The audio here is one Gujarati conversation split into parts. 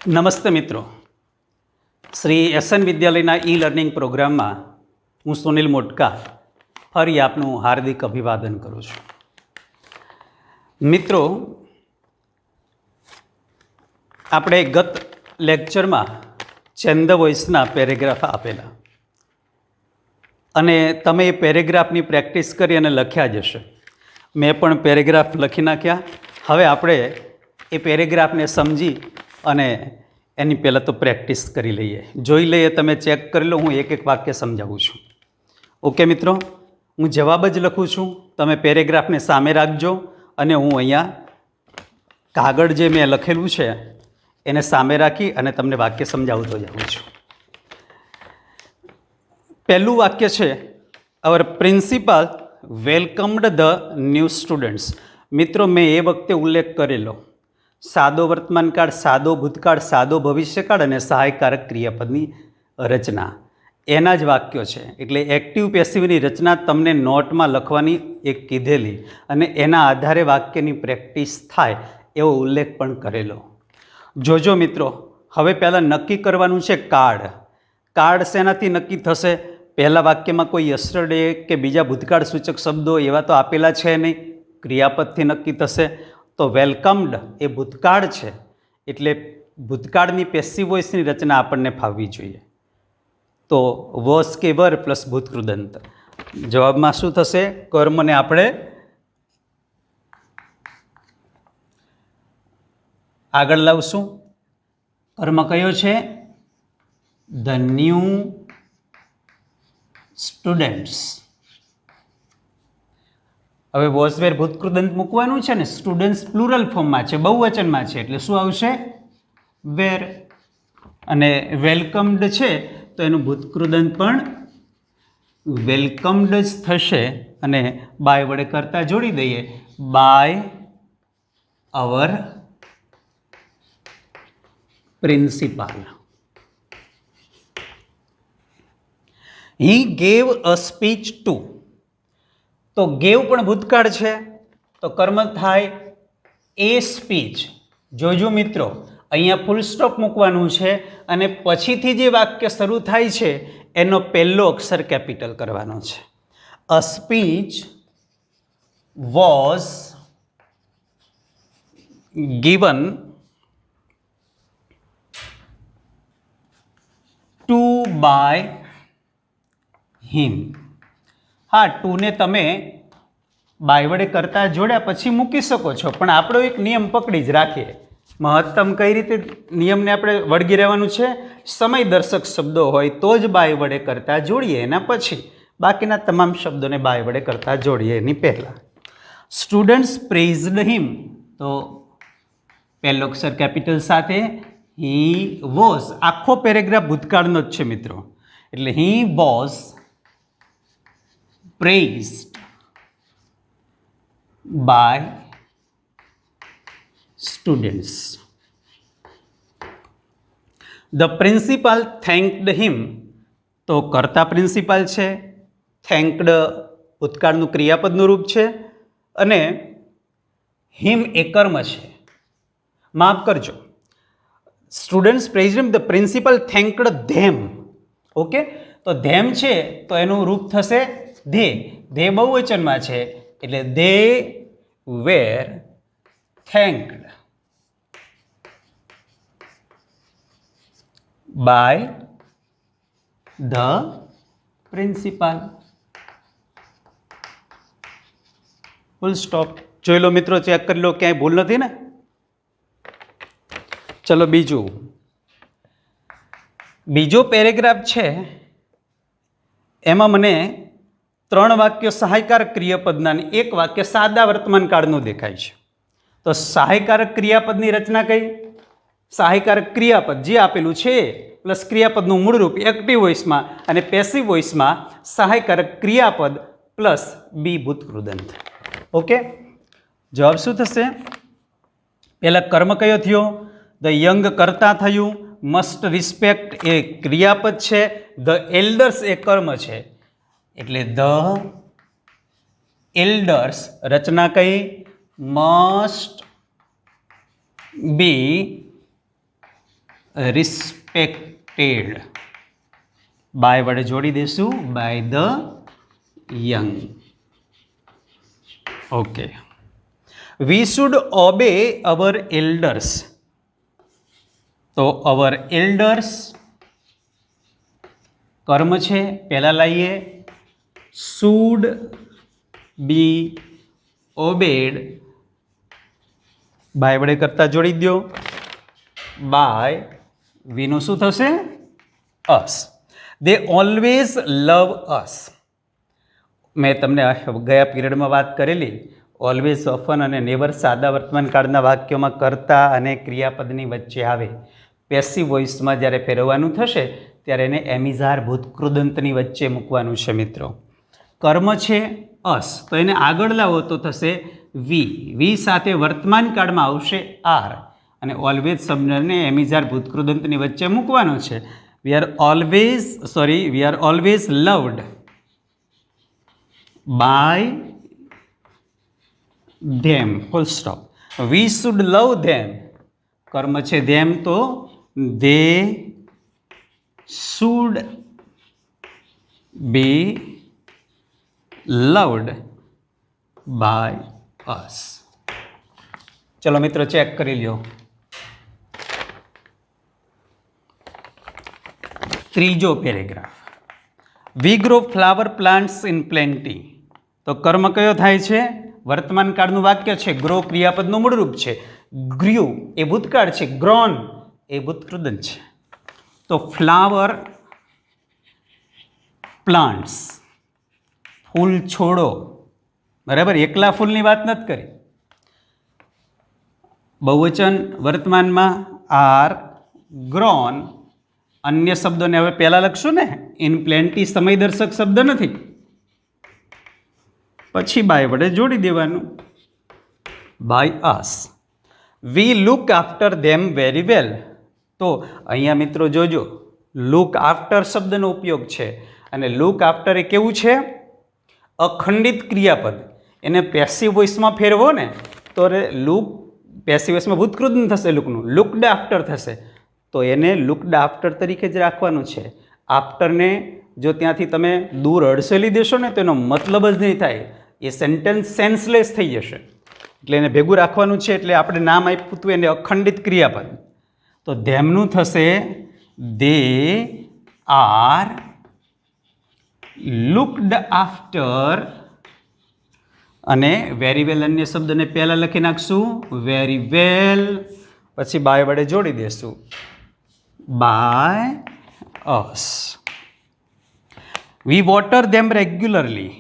નમસ્તે મિત્રો, શ્રી એસએન વિદ્યાલયના ઈ લર્નિંગ પ્રોગ્રામમાં હું સુનિલ મોટકા ફરી આપનું હાર્દિક અભિવાદન કરું છું. મિત્રો, આપણે ગત લેક્ચરમાં ચેન્જ ધ વોઇસના પેરેગ્રાફ આપેલા અને તમે એ પેરેગ્રાફની પ્રેક્ટિસ કરી અને લખ્યા જ હશે. મેં પણ પેરેગ્રાફ લખી નાખ્યા. હવે આપણે એ પેરેગ્રાફને સમજી અને એની પહેલાં તો પ્રેક્ટિસ કરી લઈએ, જોઈ લઈએ. તમે ચેક કરી લો, હું એક એક વાક્ય સમજાવું છું. ઓકે મિત્રો, હું જવાબ જ લખું છું, તમે પેરેગ્રાફને સામે રાખજો અને હું અહીંયા કાગળ જે મેં લખેલું છે એને સામે રાખી અને તમને વાક્ય સમજાવતો જાઉં છું. પહેલું વાક્ય છે, our principal welcomed the new students. મિત્રો, મેં એ વખતે ઉલ્લેખ કરેલો સાદો વર્તમાનકાળ, સાદો ભૂતકાળ, સાદો ભવિષ્યકાળ અને સહાયકારક ક્રિયાપદની રચના એના જ વાક્યો છે. એટલે એક્ટિવ પેસિવની રચના તમને નોટમાં લખવાની એક કીધેલી અને એના આધારે વાક્યની પ્રેક્ટિસ થાય એવો ઉલ્લેખ પણ કરેલો. જોજો મિત્રો, હવે પહેલાં નક્કી કરવાનું છે કાળ. કાળ શેનાથી નક્કી થશે? પહેલાં વાક્યમાં કોઈ યસ્ટરડે કે બીજા ભૂતકાળ સૂચક શબ્દો એવા તો આપેલા છે નહીં, ક્રિયાપદથી નક્કી થશે. તો વેલકમ્ડ એ ભૂતકાળ છે, એટલે ભૂતકાળની પેસિવ વોઇસની રચના આપણને ફાવવી જોઈએ. તો વોસ કે વર પ્લસ ભૂતકૃદંત. જવાબમાં શું થશે? કર્મને આપણે આગળ લાવશું. કર્મ કયો છે? The new students. હવે વોઝ વેર ભૂતકૃદંત મૂકવાનું છે ને, સ્ટુડન્ટ્સ પ્લુરલ ફોર્મમાં છે, બહુવચનમાં છે, એટલે શું આવશે? વેર. અને વેલકમ્ડ છે તો એનું ભૂતકૃદંત પણ વેલકમ્ડ જ થશે અને બાય વડે કરતા જોડી દઈએ, by our principal. He gave a speech to. તો ગેવ પણ ભૂતકાળ છે તો કર્મ થાય એ સ્પીચ. જોજો મિત્રો, અહીંયા ફૂલ સ્ટોપ મૂકવાનું છે અને પછીથી જે વાક્ય શરૂ થાય છે એનો પહેલો અક્ષર કેપિટલ કરવાનો છે. A speech was given to by him. હા, ટુને તમે બાય વડે કરતા જોડ્યા પછી મૂકી શકો છો, પણ આપણો એક નિયમ પકડી જ રાખીએ. મહત્તમ કઈ રીતે નિયમને આપણે વળગી રહેવાનું છે? સમય દર્શક શબ્દો હોય તો જ બાય વડે કરતા જોડીએ, એના પછી બાકીના તમામ શબ્દોને બાય વડે કરતા જોડીએ એની પહેલાં. સ્ટુડન્ટ્સ પ્રેઝડ હિમ, તો પહેલો અક્ષર કેપિટલ સાથે હી વોઝ. આખો પેરેગ્રાફ ભૂતકાળનો જ છે મિત્રો, એટલે he was praised by students. The principal thanked him. તો કર્તા પ્રિન્સિપાલ છે, થેન્કડ ભૂતકાળનું ક્રિયાપદનું રૂપ છે અને હિમ એ કર્મ છે. માફ કરજો, students praised him, the principal thanked them. Okay, તો ધેમ છે તો એનું રૂપ થશે ધે. ધે બહુવચનમાં છે એટલે they were thanked by the principal. Full stop. જોઈ લો મિત્રો, ચેક કરી લો, ક્યાંય ભૂલ નથી ને? ચલો બીજો પેરેગ્રાફ છે, એમાં મને 3 વાક્યો સહાયકારક ક્રિયાપદના અને 1 વાક્ય સાદા વર્તમાન કાળનું દેખાય છે. તો સહાયકારક ક્રિયાપદની રચના કઈ? સહાયકારક ક્રિયાપદ જે આપેલું છે પ્લસ ક્રિયાપદનું મૂળરૂપ એક્ટિવ વોઇસમાં અને પેસિવ વોઇસમાં સહાયકારક ક્રિયાપદ પ્લસ બી ભૂતકૃદંત. ઓકે, જવાબ શું થશે? પહેલા કર્મ કયો થયો? ધ યંગ કર્તા થયું. મસ્ટ રિસ્પેક્ટ એ ક્રિયાપદ છે, ધ એલ્ડર્સ એ કર્મ છે, એટલે ધ એલ્ડર્સ રચના કઈ? મસ્ટ બી રિસ્પેક્ટેડ, બાય વડે જોડી દઈશું, by the young. Okay. We should obey our elders. તો અવર એલ્ડર્સ કર્મ છે, પહેલાં લાવીએ, શુડ બી ઓબેડ, બાય વડે કરતા જોડી દો, બાય વીનું શું થશે? અસ. દે ઓલવેઝ લવ અસ. મેં તમને ગયા પીરિયડમાં વાત કરેલી, ઓલવેઝ, ઓફન અને નેવર સાદા વર્તમાનકાળના વાક્યોમાં કર્તા અને ક્રિયાપદની વચ્ચે આવે. પેસિવ વોઇસમાં જ્યારે ફેરવવાનું થશે ત્યારે એને એમિઝાર ભૂતકૃદંતની વચ્ચે મૂકવાનું છે મિત્રો. કર્મ છે અસ, તો એને આગળ લાવો તો થશે વી. વી સાથે વર્તમાનકાળમાં આવશે આર, અને ઓલવેઝ શબ્દને એમિઝાર ભૂતકૃદંતની વચ્ચે મૂકવાનો છે. We are always loved by them, full stop. We should love them, કર્મ છે ધેમ, તો they should be loved by us. ચલો મિત્રો ચેક કરી લ્યો. ત્રીજો paragraph. We grow flower plants in plenty. તો કર્મ કયો થાય છે? વર્તમાન કાળનું વાક્ય છે, ગ્રો ક્રિયાપદનું મૂળરૂપ છે, ગ્ર્યુ એ ભૂતકાળ છે, ગ્રોન એ ભૂતકૃદંત છે. તો ફ્લાવર પ્લાન્ટ્સ, ફૂલ છોડો, બરાબર, એકલા ફૂલની વાત નથી કરી. બહુવચન વર્તમાનમાં આર ગ્રોન. અન્ય શબ્દોને હવે પહેલાં લખશું ને, ઇન પ્લેન્ટી સમયદર્શક શબ્દ નથી, પછી બાય વડે જોડી દેવાનું, by us. We look after them very well. તો અહીંયા મિત્રો જોજો, લુક આફ્ટર શબ્દનો ઉપયોગ છે, અને લુક આફ્ટર એ કેવું છે? અખંડિત ક્રિયાપદ. એને પેસિવ વોઇસમાં ફેરવો ને તો લુક, પેસિવ વોઇસમાં ભૂતકૃદંત થશે, લુકનું લુકડ આફ્ટર થશે, તો એને લુકડ આફ્ટર તરીકે જ રાખવાનું છે. આફ્ટરને જો ત્યાંથી તમે દૂર અડસેલી દેશો ને તો એનો મતલબ જ નહીં થાય, એ સેન્ટેન્સ સેન્સલેસ થઈ જશે. એટલે એને ભેગું રાખવાનું છે. એટલે આપણે નામ આપ્યું હતું એને અખંડિત ક્રિયાપદ. તો ધેમનું થશે દે આર લુકડ આફ્ટર, અને વેરી વેલ અન્ય શબ્દને પહેલાં લખી નાખશું, વેરી વેલ, પછી બાય વડે જોડી દેશું, by us. We water them regularly.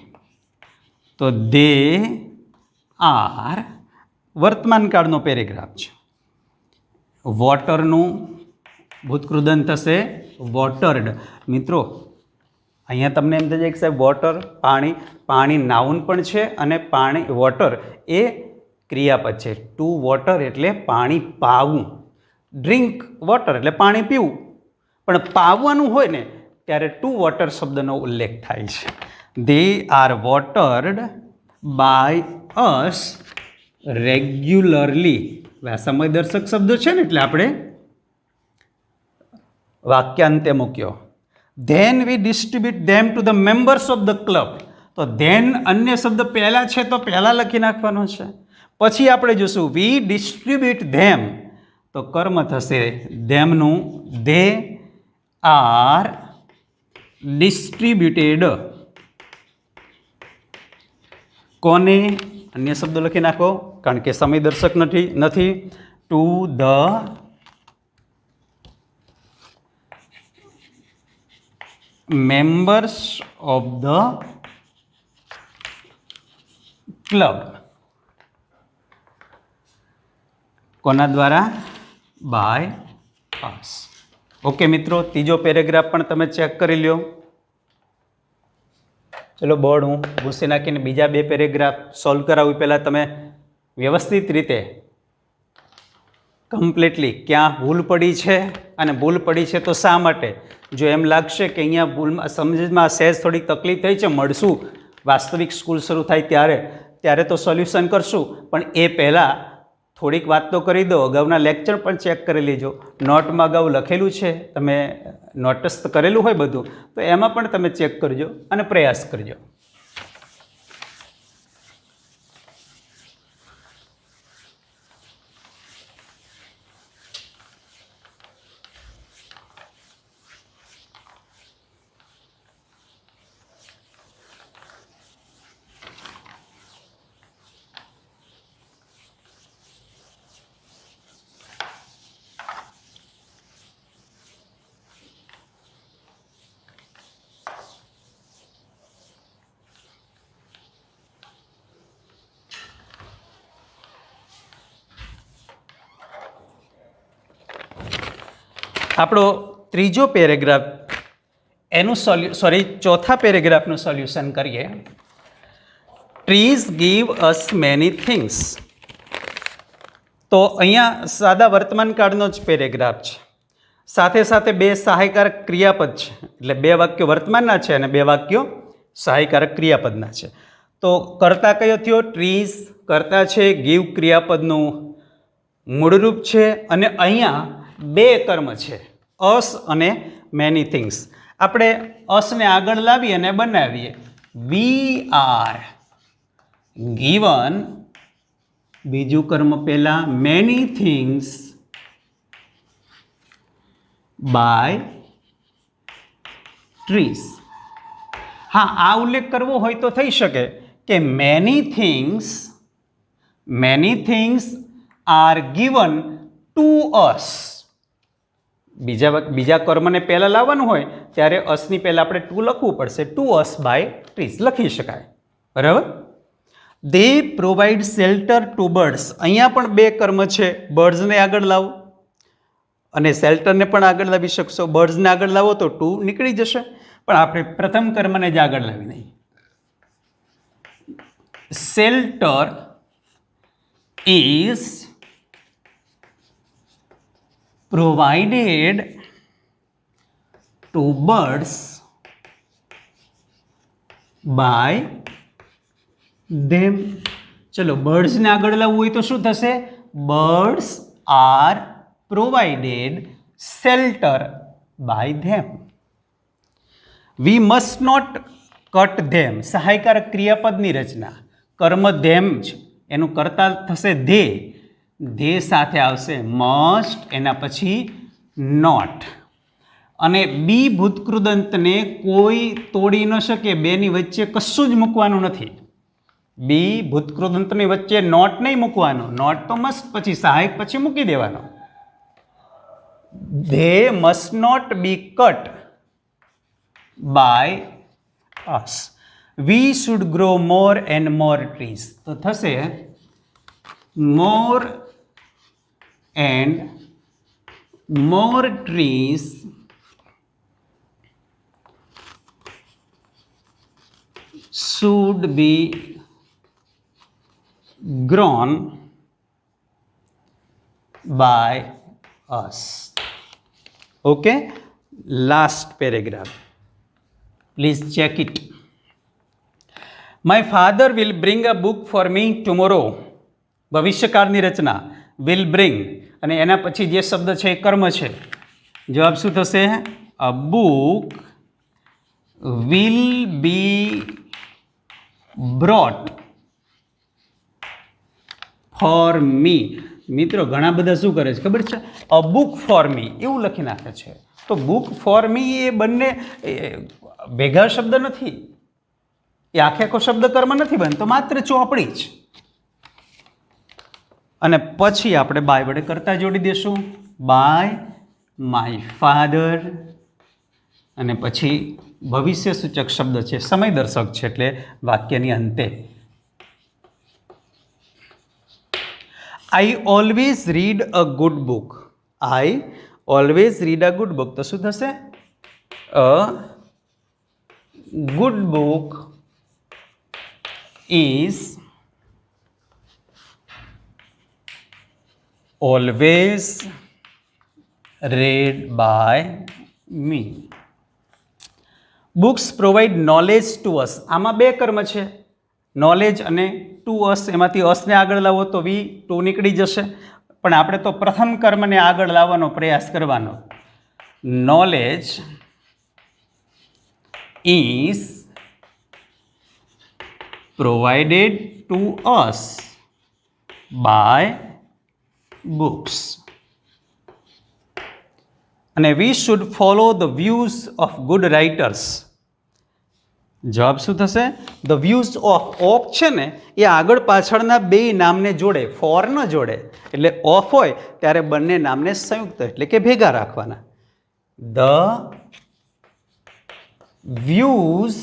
તો દે આર વર્તમાન કાળનો પેરેગ્રાફ છે. વોટરનું ભૂતકૃદંત થશે વોટર્ડ. મિત્રો અહીંયા તમને એમ થઈ જાય કે સાહેબ વોટર પાણી, પાણી નાઉન પણ છે અને પાણી વોટર એ ક્રિયાપદ છે. ટુ વોટર એટલે પાણી પાવું, ડ્રિંક વોટર એટલે પાણી પીવું, પણ પાવવાનું હોય ને ત્યારે ટુ વોટર શબ્દનો ઉલ્લેખ થાય છે. They are watered by us regularly. આ સમયદર્શક શબ્દો છે ને એટલે આપણે વાક્યાંતે મૂક્યો. Then we distribute them to the members of the club. તો ધેન અન્ય શબ્દ પહેલાં છે તો પહેલાં લખી નાખવાનો છે. પછી આપણે જોશું વી ડિસ્ટ્રીબ્યુટ ધેમ, તો કર્મ થશે ધેમનું ધે આર ડિસ્ટ્રીબ્યુટેડ. કોને? અન્ય શબ્દો લખી નાખો કારણ કે સમયદર્શક નથી. Two the members of the club. કોના દ્વારા? By us. ઓકે મિત્રો, ત્રીજો પેરેગ્રાફ પણ તમે ચેક કરી લ્યો. ચલો બોર્ડ હું ભૂસી નાખીને બીજા બે પેરેગ્રાફ સોલ્વ કરાવું. પહેલાં તમે વ્યવસ્થિત રીતે કમ્પ્લીટલી ક્યાં ભૂલ પડી છે અને ભૂલ પડી છે તો શા માટે. જો એમ લાગશે કે અહીંયા ભૂલમાં સમજમાં સહેજ થોડીક તકલીફ થઈ છે, મળશું વાસ્તવિક સ્કૂલ શરૂ થાય ત્યારે તો સોલ્યુશન કરશું, પણ એ પહેલાં થોડીક વાત તો કરી દો, અગાઉના લેક્ચર પણ ચેક કરી લેજો. નોટમાં અગાઉ લખેલું છે, તમે નોટિસ કરેલું હોય બધું, તો એમાં પણ તમે ચેક કરજો અને પ્રયાસ કરજો. આપણો ત્રીજો પેરેગ્રાફ એનું ચોથા પેરેગ્રાફનું સોલ્યુશન કરીએ. Trees give us many things. તો અહીંયા સાદા વર્તમાનકાળનો જ પેરેગ્રાફ છે, સાથે સાથે બે સહાયકારક ક્રિયાપદ છે, એટલે બે વાક્યો વર્તમાનના છે અને બે વાક્યો સહાયકારક ક્રિયાપદના છે. તો કર્તા કયો થયો? ટ્રીઝ કર્તા છે, ગીવ ક્રિયાપદનું મૂળરૂપ છે, અને અહીંયા બે કર્મ છે, અસ અને મેની થિંગ્સ. આપણે અસને આગળ લાવીએ અને બનાવીએ. વી આર ગીવન, બીજું કર્મ પહેલા, મેની થિંગ્સ બાય ટ્રીઝ. હા, આ ઉલ્લેખ કરવો હોય તો થઈ શકે કે many things are given two અસ. બીજા કર્મને પહેલાં લાવવાનું હોય ત્યારે અસની પહેલાં આપણે ટુ લખવું પડશે. ટુ અસ બાય ટ્રીઝ લખી શકાય. બરાબર. દે પ્રોવાઈડ શેલ્ટર ટુ બર્ડ્સ. અહીંયા પણ બે કર્મ છે, બર્ડ્સને આગળ લાવો અને શેલ્ટરને પણ આગળ લાવી શકશો. બર્ડ્સને આગળ લાવો તો ટુ નીકળી જશે, પણ આપણે પ્રથમ કર્મને જ આગળ લાવી નહીં. Shelter is provided to birds by them. ચલો, બર્ડ્સને આગળ લાવવું હોય તો શું થશે? Birds are provided shelter by them. We must not cut them. સહાયકારક ક્રિયાપદની રચના, કર્મ ધેમ છે, એનું કર્તા થશે ધે. ધે સાથે આવશે મસ્ટ, એના પછી નોટ, અને બી ભૂતકૃદંતને કોઈ તોડી ન શકે. બેની વચ્ચે કશું જ મૂકવાનું નથી. બી ભૂતકૃદંતની વચ્ચે નોટ નહીં મૂકવાનો. નોટ તો મસ્ટ પછી સહાયક પછી મૂકી દેવાનો. They must not be cut by us. We should grow more and more trees. તો થશે more and more trees should be grown by us. Okay, last paragraph, please check it. My father will bring a book for me tomorrow. ભવિષ્યકાળની રચના, વિલ બ્રિંગ, અને એના પછી જે શબ્દ છે એ કર્મ છે. જવાબ શું થશે? અ book will be brought for me. મિત્રો ઘણા બધા શું કરે છે ખબર છે? અ બુક ફોર મી એવું લખી નાખે છે. તો બુક ફોર મી એ બંને ભેગા શબ્દ નથી, એ આખે આખો શબ્દ કર્મ નથી બનતો, માત્ર ચોપડી જ. અને પછી આપણે બાય વડે કરતા જોડી દેશું. બાય માય ફાધર, અને પછી ભવિષ્ય સૂચક શબ્દ છે, સમય દર્શક છે, એટલે વાક્યની અંતે. I always read a good book. I always read a good book. તો શું થશે? A good book is always read by me. Books provide knowledge to us. આમાં બે કર્મ છે, નોલેજ અને ટુ અસ, એમાંથી અસને આગળ લાવો તો વી ટુ નીકળી જશે, પણ આપણે તો પ્રથમ કર્મને આગળ લાવવાનો પ્રયાસ કરવાનો. Knowledge is provided to us by books અને we should follow the views of good writers. જવાબ શું થશે? ધ વ્યૂઝ ઓફ છે ને એ આગળ પાછળના બે નામને જોડે, ફોર ન જોડે. એટલે ઓફ હોય ત્યારે બંને નામને સંયુક્ત એટલે કે ભેગા રાખવાના. The views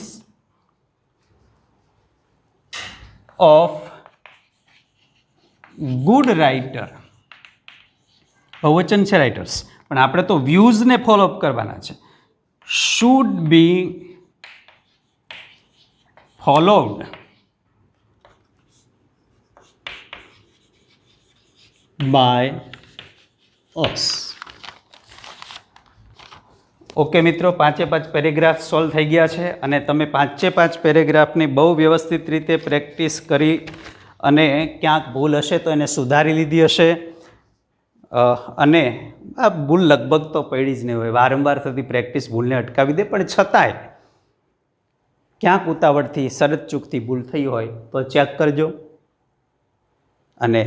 of good writer, બહુવચન છે રાઇટર્સ, પણ આપણે તો વ્યૂઝને ફોલોઅપ કરવાના છે. Should be followed by us. Okay મિત્રો, 5 પેરેગ્રાફ સોલ્વ થઈ ગયા છે અને તમે 5 પેરેગ્રાફની બહુ વ્યવસ્થિત રીતે પ્રેક્ટિસ કરી અને ક્યાંક ભૂલ હશે તો એને સુધારી લીધી હશે. અને આ ભૂલ લગભગ તો પડી જ નહીં હોય, વારંવાર થતી પ્રેક્ટિસ ભૂલને અટકાવી દે, પણ છતાંય ક્યાંક ઉતાવળથી શરત ચૂકથી ભૂલ થઈ હોય તો ચેક કરજો અને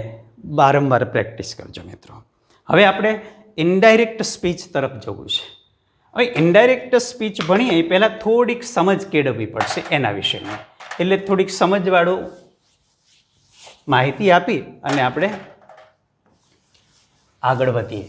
વારંવાર પ્રેક્ટિસ કરજો મિત્રો. હવે આપણે ઇનડાયરેક્ટ સ્પીચ તરફ જવું છે. હવે ઇનડાયરેક્ટ સ્પીચ ભણીએ એ પહેલાં થોડીક સમજ કેળવવી પડશે એના વિશેની, એટલે થોડીક સમજવાળું માહિતી આપી અને આપણે આગળ વધીએ.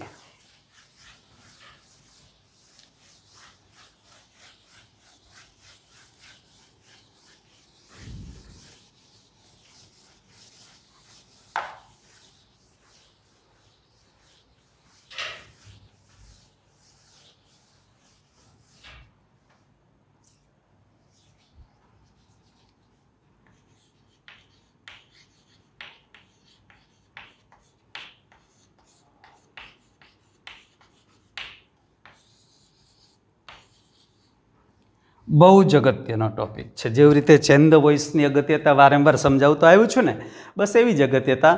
બહુ જ અગત્યનો ટોપિક છે. જેવી રીતે ચેન્જ ધ વોઇસની અગત્યતા વારંવાર સમજાવતો આવ્યું છું ને, બસ એવી જ અગત્યતા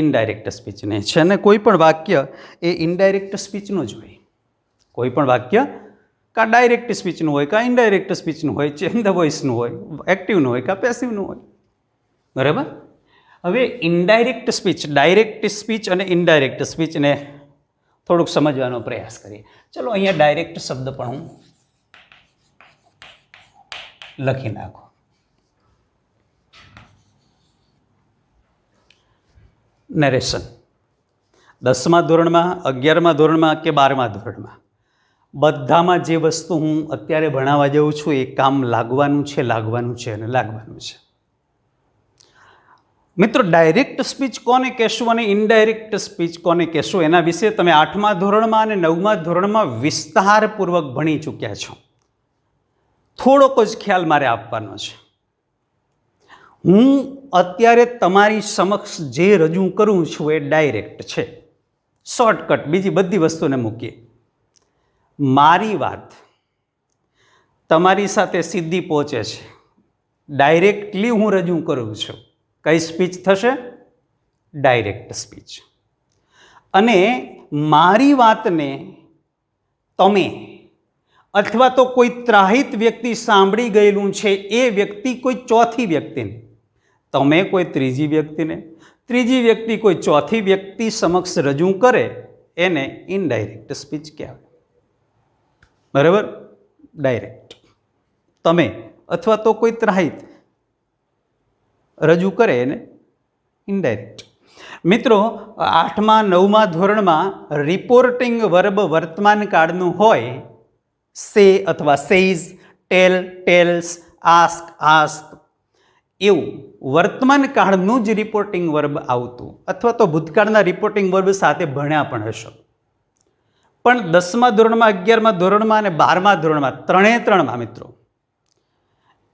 ઇનડાયરેક્ટ સ્પીચની છે. અને કોઈ પણ વાક્ય એ ઇનડાયરેક્ટ સ્પીચનું જ હોય. કોઈ પણ વાક્ય કાં ડાયરેક્ટ સ્પીચનું હોય, કાં ઇનડાયરેક્ટ સ્પીચનું હોય, ચેન્જ ધ વોઇસનું હોય, એક્ટિવનું હોય, કાં પેસિવનું હોય. બરાબર? હવે ઇનડાયરેક્ટ સ્પીચ, ડાયરેક્ટ સ્પીચ અને ઇનડાયરેક્ટ સ્પીચને થોડુંક સમજવાનો પ્રયાસ કરીએ. ચલો અહીંયા ડાયરેક્ટ શબ્દ પણ હું લખી નાખો. નરેશન 10મા ધોરણમાં, 11મા ધોરણમાં કે 12મા ધોરણમાં બધામાં જે વસ્તુ હું અત્યારે ભણાવવા જાઉં છું એ કામ લાગવાનું છે અને લાગવાનું છે. મિત્રો, ડાયરેક્ટ સ્પીચ કોને કહેશું અને ઇનડાયરેક્ટ સ્પીચ કોને કહેશું એના વિશે તમે 8મા ધોરણમાં અને 9મા ધોરણમાં વિસ્તારપૂર્વક ભણી ચૂક્યા છો. થોડોક જ ખ્યાલ મારે આપવાનો છે. હું અત્યારે તમારી સમક્ષ જે રજૂ કરું છું એ ડાયરેક્ટ છે, શોર્ટકટ, બીજી બધી વસ્તુને મૂકીએ. મારી વાત તમારી સાથે સીધી પહોંચે છે, ડાયરેક્ટલી હું રજૂ કરું છું. કઈ સ્પીચ થશે? Direct speech. અને મારી વાતને તમે અથવા તો કોઈ ત્રાહિત વ્યક્તિ સાંભળી ગયેલું છે એ વ્યક્તિ કોઈ ચોથી વ્યક્તિને, તમે કોઈ ત્રીજી વ્યક્તિને, ત્રીજી વ્યક્તિ કોઈ ચોથી વ્યક્તિ સમક્ષ રજૂ કરે એને ઇનડાયરેક્ટ સ્પીચ કહેવાય. બરાબર? ડાયરેક્ટ તમે અથવા તો કોઈ ત્રાહિત રજૂ કરે એને ઇનડાયરેક્ટ. મિત્રો, 8મા 9મા ધોરણમાં રિપોર્ટિંગ વર્બ વર્તમાન કાળનું હોય, સે અથવા સેઝ, ટેલ, ટેલ્સ, આસ્ક, આસ્ક, એવું વર્તમાન કાળનું જ રિપોર્ટિંગ વર્બ આવતું, અથવા તો ભૂતકાળના રિપોર્ટિંગ વર્બ સાથે ભણ્યા પણ હશો. પણ 10મા ધોરણમાં, 11મા ધોરણમાં અને 12મા ધોરણમાં ત્રણેમાં મિત્રો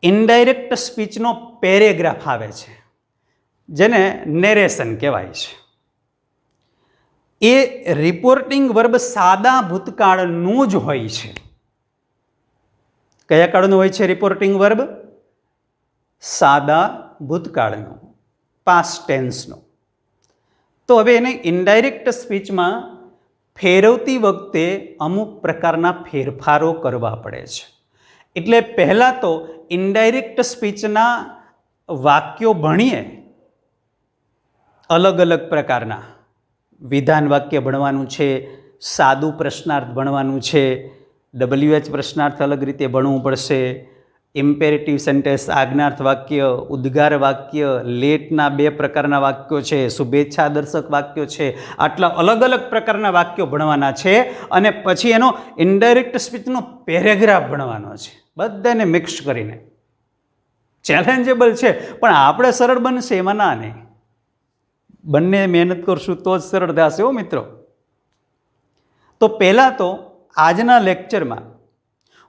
ઇનડાયરેક્ટ સ્પીચનો પેરેગ્રાફ આવે છે, જેને નેરેશન કહેવાય છે. એ રિપોર્ટિંગ વર્બ સાદા ભૂતકાળનું જ હોય છે. કયા કાળનું હોય છે રિપોર્ટિંગ વર્બ? સાદા ભૂતકાળનું. પાસ્ટ ટેન્સનો. તો હવે એને ઇનડાયરેક્ટ સ્પીચમાં ફેરવતી વખતે અમુક પ્રકારના ફેરફારો કરવા પડે છે. એટલે પહેલાં તો ઇનડાયરેક્ટ સ્પીચના વાક્યો ભણીએ, અલગ અલગ પ્રકારના વિધાન વાક્ય ભણવાનું છે, સાદું પ્રશ્નાર્થ ભણવાનું છે, WH પ્રશ્નાર્થ અલગ રીતે ભણવું પડશે, ઇમ્પેરેટિવ સેન્ટેન્સ આજ્ઞાર્થ વાક્ય, ઉદ્ગાર વાક્ય, લેટના 2 પ્રકારના વાક્યો છે, શુભેચ્છા દર્શક વાક્યો છે. આટલા અલગ અલગ પ્રકારના વાક્યો ભણવાના છે અને પછી એનો ઇનડાયરેક્ટ સ્પીચનો પેરેગ્રાફ ભણવાનો છે, બધાને મિક્સ કરીને. ચેલેન્જેબલ છે પણ આપણે સરળ બનશે એમાં ના નહીં. બંને મહેનત કરશું તો જ સરળ થશે હો મિત્રો. તો પહેલાં તો આજના લેક્ચરમાં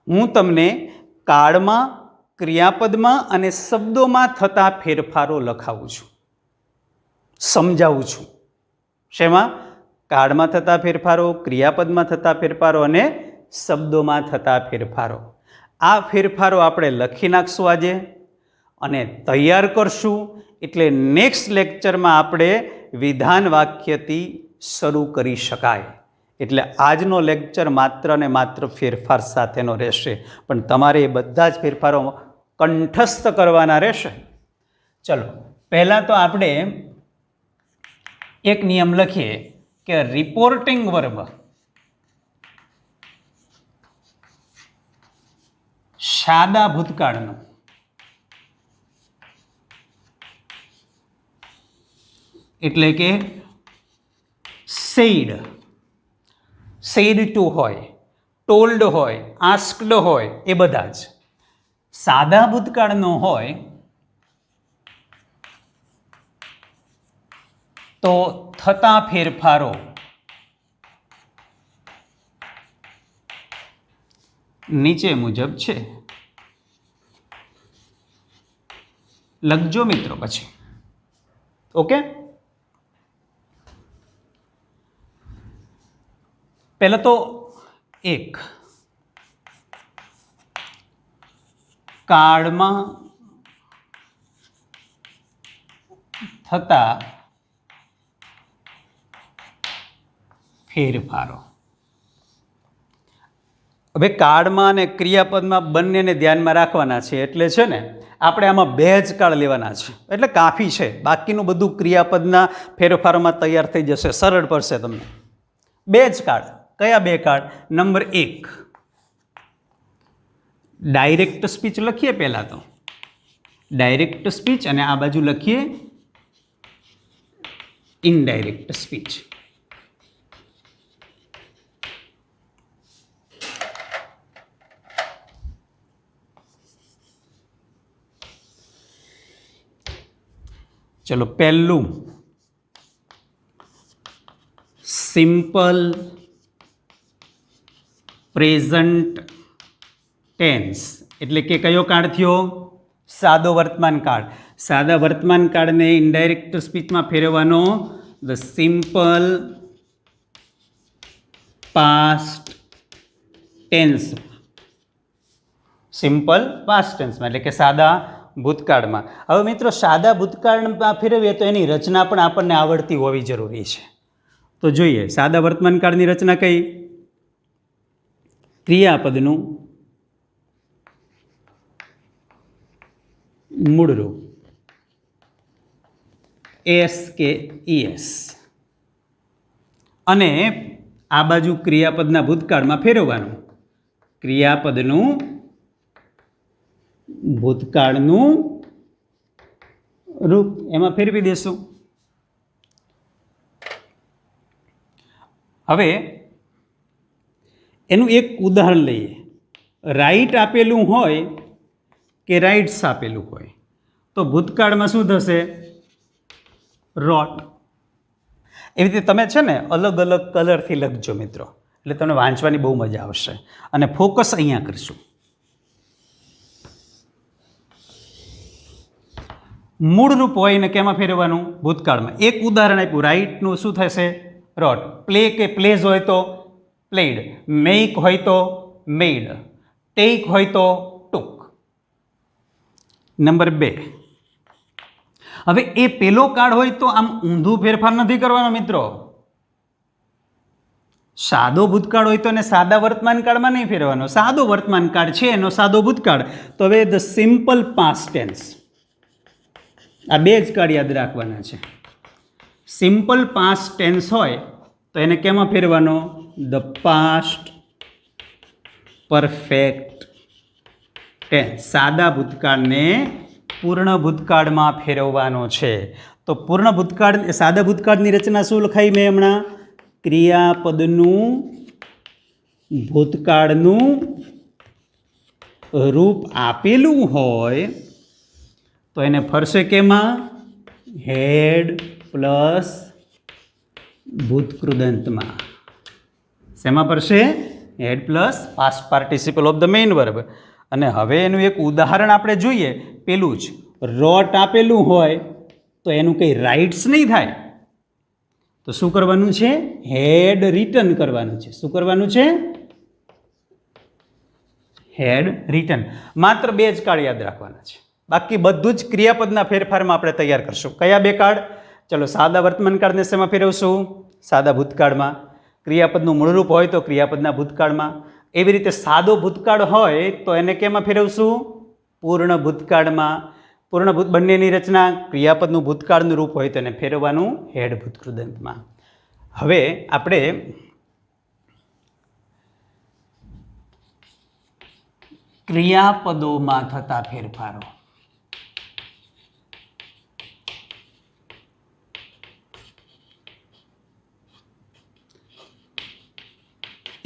હું તમને કાળમાં, ક્રિયાપદમાં અને શબ્દોમાં થતા ફેરફારો લખાવું છું, સમજાવું છું. શેમાં? કાળમાં થતા ફેરફારો, ક્રિયાપદમાં થતા ફેરફારો અને શબ્દોમાં થતા ફેરફારો. આ ફેરફારો આપણે લખી નાખશું આજે અને તૈયાર કરશું. એટલે નેક્સ્ટ લેક્ચરમાં આપણે વિધાન વાક્યથી શરૂ કરી શકાય. એટલે આજનો લેક્ચર માત્ર ને માત્ર ફેરફાર સાથેનો રહેશે, પણ તમારે એ બધા જ ફેરફારો કંઠસ્થ કરવાના રહેશે. ચલો, પહેલાં તો આપણે એક નિયમ લખીએ કે રિપોર્ટિંગ વર્બ સાદા ભૂતકાળનો એટલે કે સેડ ટુ હોય, ટોલ્ડ હોય, આસ્ક્ડ હોય, એ બધા જ. સાદા ભૂતકાળનો હોય તો થતા ફેરફારો નીચે મુજબ છે. લખજો મિત્રો પછી. ઓકે, પહેલાં તો એક, કાળમાં થતા ફેરફારો. હવે કાળમાં અને ક્રિયાપદમાં બંનેને ધ્યાનમાં રાખવાના છે. એટલે છે ને આપણે આમાં 2 જ કાળ લેવાના છે, એટલે કાફી છે. બાકીનું બધું ક્રિયાપદના ફેરફારોમાં તૈયાર થઈ જશે, સરળ પડશે તમને. 2 જ કાળ. કયા 2 કાળ? નંબર 1 ડાયરેક્ટ સ્પીચ લખીએ. પહેલાં તો ડાયરેક્ટ સ્પીચ અને આ બાજુ લખીએ ઇનડાયરેક્ટ સ્પીચ. ચલો, પહેલું સિમ્પલ પ્રેઝન્ટ ટેન્સ એટલે કે કયો કાળ થયો? સાદો વર્તમાન કાળ. સાદા વર્તમાન કાળને ઇનડાયરેક્ટ સ્પીચમાં ફેરવવાનો the simple past tense. Simple past ટેન્સમાં એટલે કે સાદા ભૂતકાળમાં. હવે મિત્રો, સાદા ભૂતકાળમાં ફેરવીએ તો એની રચના પણ આપણને આવડતી હોવી જરૂરી છે. તો જોઈએ સાદા વર્તમાન કાળની રચના કઈ? ક્રિયાપદનું મૂળરૂપ એસ કે ઈએસ અને આ બાજુ ક્રિયાપદના ભૂતકાળમાં ફેરવવાનું. ક્રિયાપદનું ભૂતકાળનું રૂપ એમાં ફેરવી દેશું. હવે એનું એક ઉદાહરણ લઈએ. રાઈટ આપેલું હોય કે રાઇટ્સ આપેલું હોય તો ભૂતકાળમાં શું થશે? રોટ. એવી રીતે તમે છે ને અલગ અલગ કલરથી લખજો મિત્રો, એટલે તમને વાંચવાની બહુ મજા આવશે. અને ફોકસ અહીંયા કરશું. મૂળ રૂપ હોય ને કેમાં ફેરવવાનું? ભૂતકાળમાં. એક ઉદાહરણ આપ્યું, રાઇટનું શું થશે? રોટ. પ્લે કે પ્લેઝ હોય તો પ્લેડ, મેક હોય તો મેડ, ટેક હોય તો ટુક. નંબર 2, હવે એ પેલો કાળ હોય તો આમ ઊંધું ફેરફાર નથી કરવાનો મિત્રો. સાદો ભૂતકાળ હોય તો એને સાદા વર્તમાન કાળમાં નહીં ફેરવાનો. સાદો વર્તમાન કાળ છે એનો સાદો ભૂતકાળ. તો હવે ધ સિમ્પલ પાસ્ટ ટેન્સ, આ બે જ કાળ યાદ રાખવાના છે. સિમ્પલ પાસ્ટ ટેન્સ હોય તો એને કેમાં ફેરવાનો? The past perfect tense. સાદા ભૂતકાળને પૂર્ણ ભૂતકાળમાં ફેરવવાનો છે. તો પૂર્ણ ભૂતકાળ, સાદા ભૂતકાળની રચના શું લખાઈ મેં હમણાં? ક્રિયાપદનું ભૂતકાળનું રૂપ આપેલું હોય તો એને ફરશે કેમાં? હેડ પ્લસ ભૂતકૃદંતમાં. શેમાં ફરશે? Had plus past participle of the main verb. અને હવે એનું એક ઉદાહરણ આપણે જોઈએ. પેલું જ રોટ આપેલું હોય તો એનું કંઈ રાઇટ્સ નહીં થાય. તો શું કરવાનું છે? હેડ રિટર્ન કરવાનું છે. શું કરવાનું છે? હેડ રિટર્ન. માત્ર બે જ કાળ યાદ રાખવાના છે. બાકી બધું જ ક્રિયાપદના ફેરફારમાં આપણે તૈયાર કરશું. કયા બે કાળ? ચલો, સાદા વર્તમાન કાળને શેમાં ફેરવશું? સાદા ભૂતકાળમાં. ક્રિયાપદનું મૂળરૂપ હોય તો ક્રિયાપદના ભૂતકાળમાં. એવી રીતે સાદો ભૂતકાળ હોય તો એને કેમાં ફેરવશું? પૂર્ણ ભૂતકાળમાં. પૂર્ણ બંનેની રચના ક્રિયાપદનું ભૂતકાળનું રૂપ હોય તો એને ફેરવવાનું હેડ ભૂતકૃદંતમાં. હવે આપણે ક્રિયાપદોમાં થતા ફેરફારો.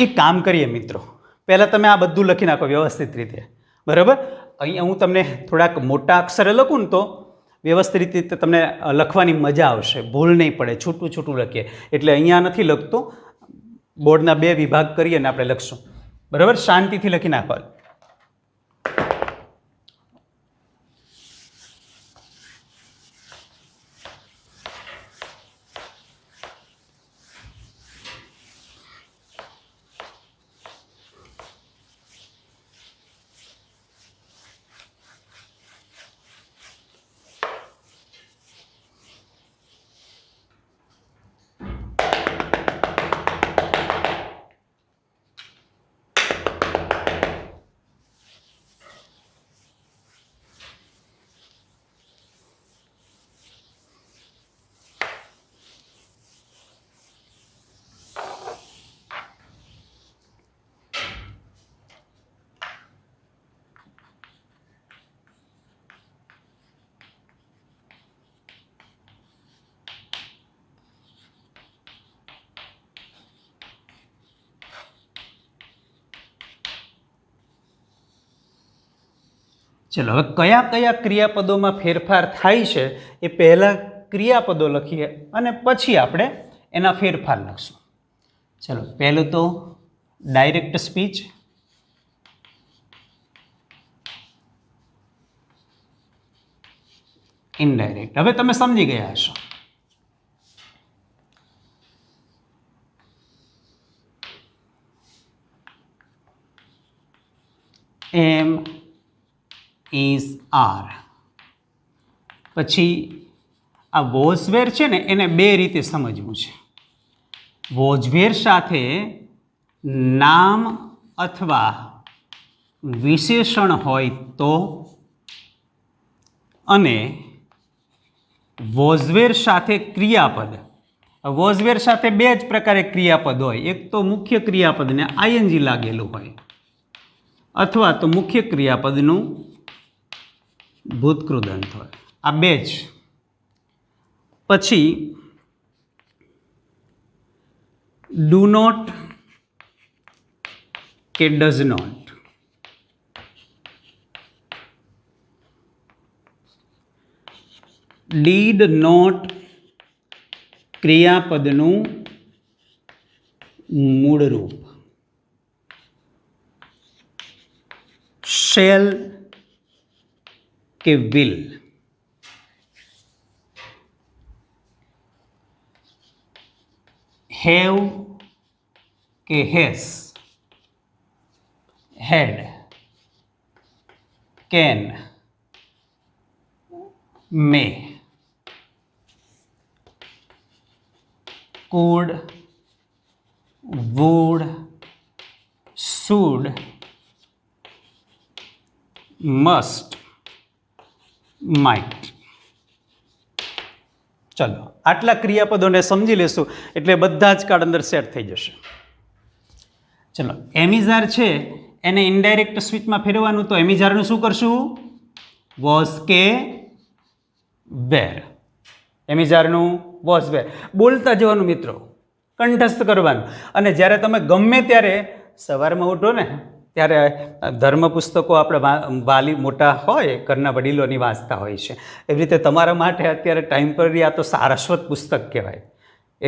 એક કામ કરીએ મિત્રો, પહેલાં તમે આ બધું લખી નાખો વ્યવસ્થિત રીતે, બરાબર? અહીંયા હું તમને થોડાક મોટા અક્ષરે લખું ને તો વ્યવસ્થિત રીતે તમને લખવાની મજા આવશે, ભૂલ નહીં પડે. છૂટું છૂટું લખીએ એટલે અહીંયા નથી લખતો, બોર્ડના બે વિભાગ કરીએ ને આપણે લખશું, બરાબર? શાંતિથી લખી નાખો. ચલો, હવે કયા કયા ક્રિયાપદોમાં ફેરફાર થાય છે એ પહેલાં ક્રિયાપદો લખીએ અને પછી આપણે એના ફેરફાર લખશું. ચલો, પહેલું તો ડાયરેક્ટ સ્પીચ, ઇનડાયરેક્ટ. હવે તમે સમજી ગયા હશો. એમ ઇઝ આર. પછી આ વોઝવેર છે ને એને બે રીતે સમજવું છે. વોઝવેર સાથે નામ અથવા વિશેષણ હોય તો, અને વોઝવેર સાથે ક્રિયાપદ. વોઝવેર સાથે બે જ પ્રકારે ક્રિયાપદ હોય. એક તો મુખ્ય ક્રિયાપદને આઈએનજી લાગેલું હોય, અથવા તો મુખ્ય ક્રિયાપદનું ભૂતકૃદંત હોય. આ બે જ. પછી ડુ નોટ કે ડઝ નોટ. ડીડ નોટ ક્રિયાપદનું મૂળ રૂપ. શેલ કે વિલ. હેવ કે has. Had, can, may. could, would, should, must, might. ચલો આટલા ક્રિયાપદોને સમજી લેશું એટલે બધા જ કાર્ડ અંદર સેટ થઈ જશે. ચલો એમિઝાર છે એને ઇનડાયરેક્ટ સ્વિચમાં ફેરવવાનું, તો એમિઝારનું શું કરશું? વોઝ કે વેર. એમિઝારનું વોઝ વેર બોલતા જવાનું મિત્રો, કંઠસ્થ કરવાનું. અને જ્યારે તમે ગમે ત્યારે સવારમાં ઉઠો ને ત્યારે ધર્મ પુસ્તકો આપણે વાલી મોટા હોય ઘરના વડીલોની વાંચતા હોય છે, એવી રીતે તમારા માટે અત્યારે ટાઈમ પર આ તો સારસ્વત પુસ્તક કહેવાય.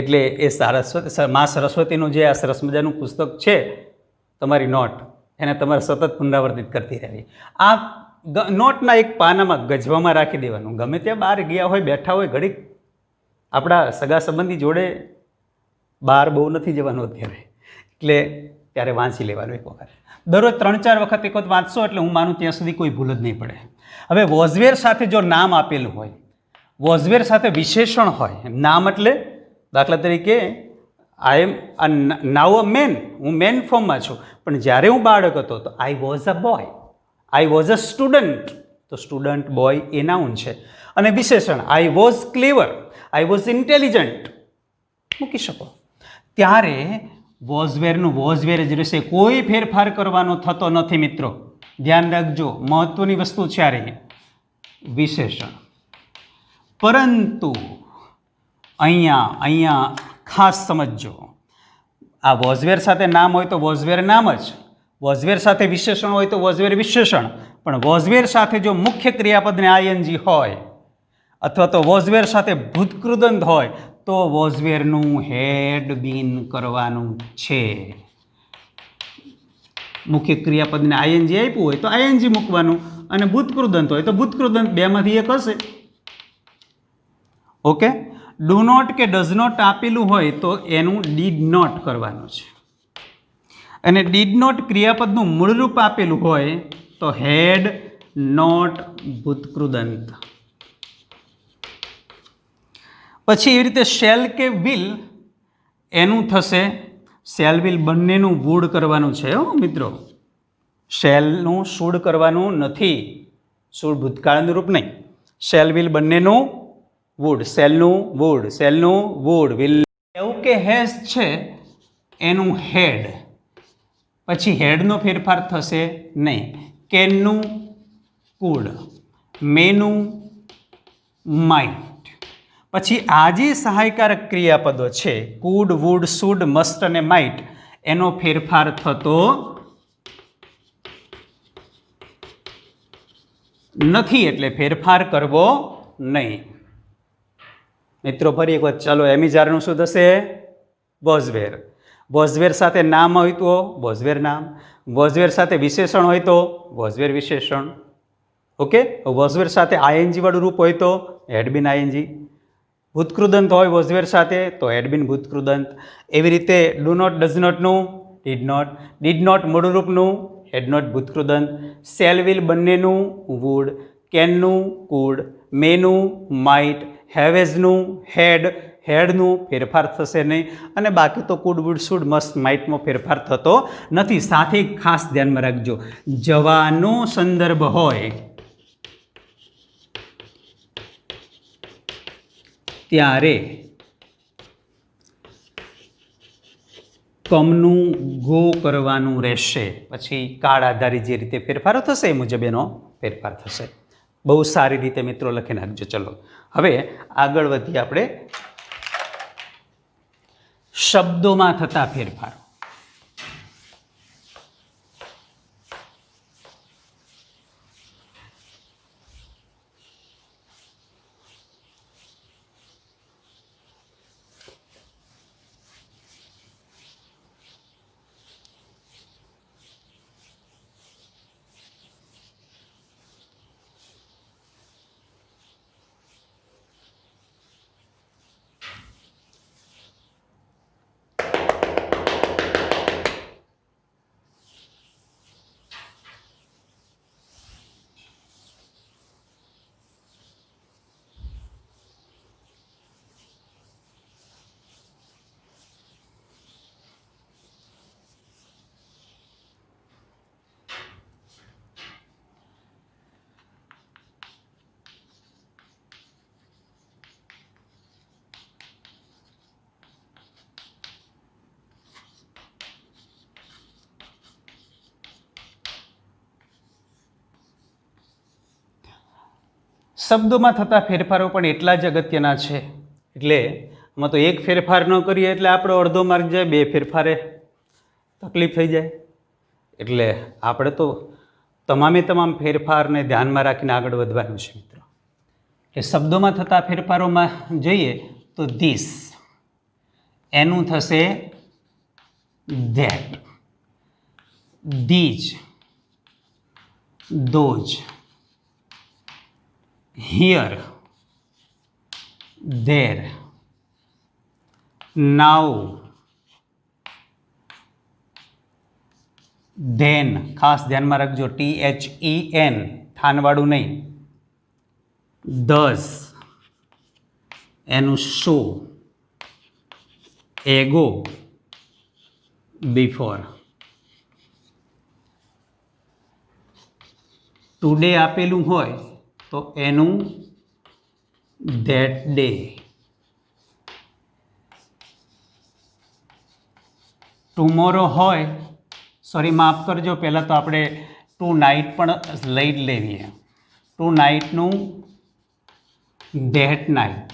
એટલે એ સારસ્વત મા સરસ્વતીનું જે આ સરસ મજાનું પુસ્તક છે તમારી નોટ, એને તમારે સતત પુનરાવર્તિત કરતી રહેવી. આ નોટના એક પાનામાં ગજવામાં રાખી દેવાનું. ગમે ત્યાં બહાર ગયા હોય, બેઠા હોય, ઘડીક આપણા સગા સંબંધી જોડે બહાર બહુ નથી જવાનું અત્યારે, એટલે ત્યારે વાંચી લેવાનું એક વખત. દરરોજ 3-4 વખત એક વખત વાંચશો એટલે હું માનું ત્યાં સુધી કોઈ ભૂલ જ નહીં પડે. હવે વોઝવેર સાથે જો નામ આપેલું હોય, વોઝવેર સાથે વિશેષણ હોય, નામ એટલે દાખલા તરીકે આઈ એમ નાવ અ મેન, હું મેન ફોર્મમાં છું, પણ જ્યારે હું બાળક હતો તો I was a boy, I was a student, તો સ્ટુડન્ટ બોય એ નાઉન છે. અને વિશેષણ I was clever, I was intelligent મૂકી શકો. ત્યારે વોઝવેરનું વોઝવેર જ રહેશે, કોઈ ફેરફાર કરવાનો થતો નથી મિત્રો. ધ્યાન રાખજો, મહત્વની વસ્તુ છે આ રહી વિશેષણ. પરંતુ અહીંયા ખાસ સમજજો, આ વોઝવેર સાથે નામ હોય તો વોઝવેર નામ જ, વોઝવેર સાથે વિશેષણ હોય તો વોઝવેર વિશેષણ. પણ વોઝવેર સાથે જો મુખ્ય ક્રિયાપદને આઈએનજી હોય અથવા તો વોઝવેર સાથે ભૂતકૃદંત હોય તો વોઝવેરનું હેડ બીન કરવાનું છે. મુખ્ય ક્રિયાપદને આઈએનજી આપ્યું હોય તો આઈએનજી મૂકવાનું, અને ભૂતકૃદંત હોય તો ભૂતકૃદંત, બેમાંથી એક હશે. ઓકે. ડુ નોટ કે ડઝ નોટ આપેલું હોય તો એનું ડીડ નોટ કરવાનું છે. અને ડીડ નોટ ક્રિયાપદનું મૂળરૂપ આપેલું હોય તો હેડ નોટ ભૂતકૃદંત. પછી એવી રીતે શેલ કે વિલ એનું થશે શેલ વિલ, બંનેનું વુડ કરવાનું છે હો મિત્રો. શેલનું શુડ કરવાનું નથી, શુડ ભૂતકાળનું રૂપ નહીં. શેલ વિલ બંનેનું વુડ, સેલનું વુડ, સેલનું વુડ, વિલ. એવું કે હેઝ છે એનું હેડ, પછી હેડનો ફેરફાર થશે નહીં. કેનનું કુડ, મેનું માઇટ. પછી આ જે સહાયકારક ક્રિયાપદો છે કુડ, વુડ, શુડ, મસ્ટ અને માઇટ, એનો ફેરફાર થતો નથી, એટલે ફેરફાર કરવો નહીં. મિત્રો ફરી એક વખત ચાલો, એમિઝારનું શું થશે? વોઝવેર. વોઝવેર સાથે નામ હોય તો વોઝવેર નામ, વોઝવેર સાથે વિશેષણ હોય તો વોઝવેર વિશેષણ. ઓકે. વોઝવેર સાથે આઈએનજી વાળું રૂપ હોય તો હેડબીન આઈએનજી. ભૂતકૃદંત હોય વોઝવેર સાથે તો હેડબીન ભૂતકૃદંત. એવી રીતે ડુ નોટ ડઝ નોટનું ડીડ નોટ, ડીડ નોટ મૂળ રૂપનું હેડ નોટ ભૂતકૃદંત, શેલ વિલ બંનેનું વુડ, કેનનું કુડ, મેનું માઇટ, હેવેઝનું હેડ, હેડનું ફેરફાર થશે નહીં, અને બાકી તો કુડ, વુડ, શુડ, મસ્ટ, માઇટમાં ફેરફાર થતો નથી. સાથે ખાસ ધ્યાનમાં રાખજો, જવાનો સંદર્ભ હોય ત્યારે કમનું ગો કરવાનું રહેશે. પછી કાર્ડ આધારિત જે રીતે ફેરફારો થશે એ મુજબ એનો ફેરફાર થશે. બહુ સારી રીતે મિત્રો લખી નાખજો. ચલો હવે આગળ વધીએ આપણે શબ્દોમાં થતા ફેરફારો. શબ્દોમાં થતા ફેરફારો પણ એટલા જ અગત્યના છે. એટલે આમાં તો એક ફેરફાર ન કરીએ એટલે આપણો અડધો માર્ક જાય, બે ફેરફારે તકલીફ થઈ જાય. એટલે આપણે તો તમામે તમામ ફેરફારને ધ્યાનમાં રાખીને આગળ વધવાનું છે મિત્રો. એ શબ્દોમાં થતા ફેરફારોમાં જોઈએ તો ધીસ, એનું થશે that, these, those, here, there, now, then. ખાસ ધ્યાનમાં રાખજો, THEN, ઠાનવાળું નહીં. ધસ, એનું સો, એગો, બિફોર. ટુડે આપેલું હોય તો એનું ધેટ ડે. ટુમોરો હોય, સોરી માફ કરજો, પહેલાં તો આપણે ટુ નાઇટ પણ લઈ જ લેવીએ. ટુ નાઇટનું ધેટ નાઇટ.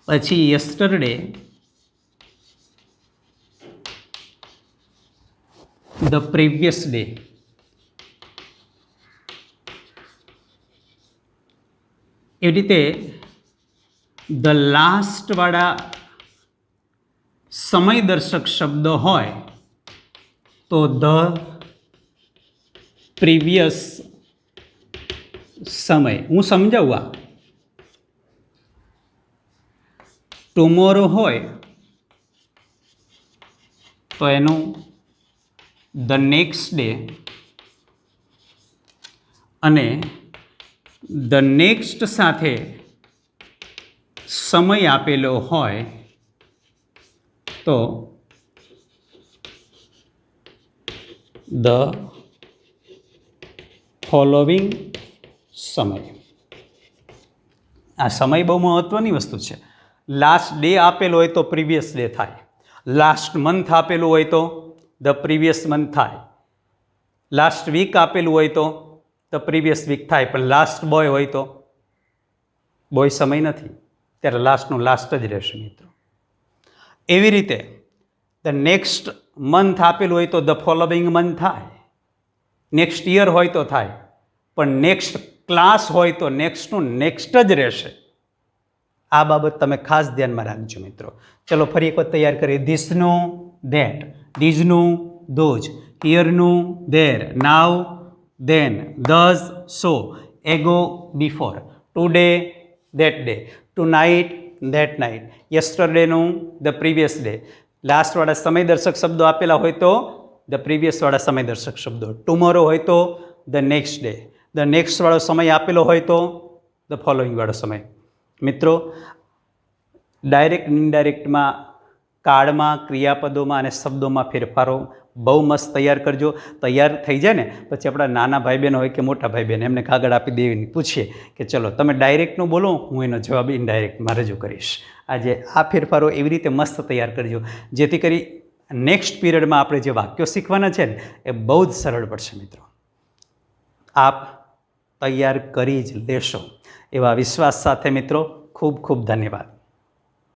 પછી યસ્ટરડે, ધ પ્રીવિયસ ડે. એવી રીતે ધ લાસ્ટવાળા સમયદર્શક શબ્દ હોય તો ધ પ્રીવિયસ સમય. હું સમજાવવા, ટુમોરો હોય તો એનું ધ નેક્સ્ટ ડે, અને ધ નેક્સ્ટ સાથે સમય આપેલો હોય તો ધ ફોલોવિંગ સમય. આ સમય બહુ મહત્ત્વની વસ્તુ છે. લાસ્ટ ડે આપેલો હોય તો પ્રીવિયસ ડે થાય, લાસ્ટ મંથ આપેલું હોય તો ધ પ્રીવિયસ મંથ થાય, લાસ્ટ વીક આપેલું હોય તો ધ પ્રીવિયસ વીક થાય. પણ લાસ્ટ બોય હોય તો બોય સમય નથી, ત્યારે લાસ્ટનું લાસ્ટ જ રહેશે મિત્રો. એવી રીતે ધ નેક્સ્ટ મંથ આપેલું હોય તો ધ ફોલોવિંગ મંથ થાય, નેક્સ્ટ યર હોય તો થાય, પણ નેક્સ્ટ ક્લાસ હોય તો નેક્સ્ટનું નેક્સ્ટ જ રહેશે. આ બાબત તમે ખાસ ધ્યાનમાં રાખજો મિત્રો. ચલો ફરી એક વખત તૈયાર કરીએ. ધીસનું ધેટ, ધીઝનું ધોજ, હિયરનું there, now then, thus so, ago before, today that day, tonight that night, યસ્ટરડેનું ધ પ્રીવિયસ ડે. લાસ્ટવાળા સમયદર્શક શબ્દો આપેલા હોય તો ધ પ્રીવિયસવાળા સમયદર્શક શબ્દો. ટુમોરો હોય તો ધ નેક્સ્ટ ડે, ધ નેક્સ્ટવાળો સમય આપેલો હોય તો ધ ફોલોઈંગવાળો સમય. મિત્રો, ડાયરેક્ટ ઇનડાયરેક્ટમાં કાળમાં, ક્રિયાપદોમાં અને શબ્દોમાં ફેરફારો બહુ મસ્ત તૈયાર કરજો. તૈયાર થઈ જાય ને પછી આપણા નાના ભાઈ બહેન હોય કે મોટા ભાઈ બહેન, એમને કાગળ આપી દેવીને પૂછીએ કે ચલો તમે ડાયરેક્ટનું બોલો, હું એનો જવાબ ઇનડાયરેક્ટમાં રજૂ કરીશ. આજે આ ફેરફારો એવી રીતે મસ્ત તૈયાર કરજો જેથી કરી નેક્સ્ટ પીરિયડમાં આપણે જે વાક્યો શીખવાના છે ને એ બહુ જ સરળ પડશે મિત્રો. આપ તૈયાર કરી જ લેશો એવા વિશ્વાસ સાથે મિત્રો ખૂબ ખૂબ ધન્યવાદ.